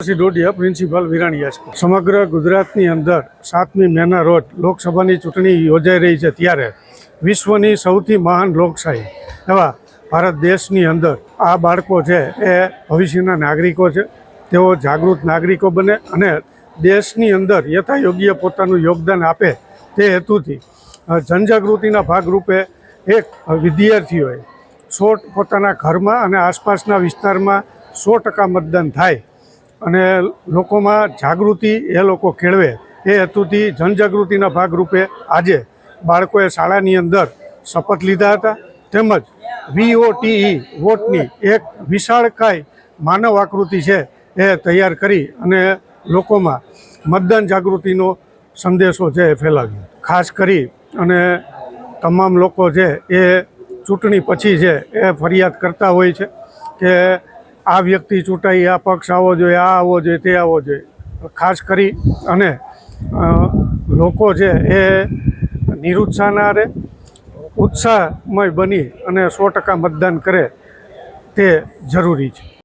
Dodiya principal Virani school સમગ્ર ગુજરાતની અંદર 7મી મેના રોજ લોકસભાની ચૂંટણી યોજાઈ રહી છે ત્યારે વિશ્વની સૌથી મહાન લોકશાહી એવા ભારત દેશની અંદર આ બાળકો છે એ ભવિષ્યના નાગરિકો છે. તેઓ જાગૃત નાગરિકો બને અને દેશની અંદર યથાયોગ્ય પોતાનું યોગદાન આપે તે હેતુથી જનજાગૃતિના ભાગરૂપે એક વિદ્યાર્થીઓએ પોતાના ઘરમાં અને આસપાસના વિસ્તારમાં 100% મતદાન થાય અને લોકોમાં જાગૃતિ એ લોકો કેળવે એ હેતુથી જનજાગૃતિના ભાગરૂપે આજે બાળકોએ શાળાની અંદર શપથ લીધા હતા. તેમજ VOTE વોટની એક વિશાળકાય માનવ આકૃતિ છે એ તૈયાર કરી અને લોકોમાં મતદાન જાગૃતિનો સંદેશો છે એ ફેલાવ્યો. ખાસ કરી અને તમામ લોકો છે એ ચૂંટણી પછી છે એ ફરિયાદ કરતા હોય છે કે આ વ્યક્તિ ચૂંટાઈ, આ પક્ષ આવો જોઈએ, આ આવો જોઈએ, તે આવો જોઈએ. ખાસ કરી અને લોકો છે એ નિરુત્સાહ ના રહે, ઉત્સાહમય બની અને 100% મતદાન કરે તે જરૂરી છે.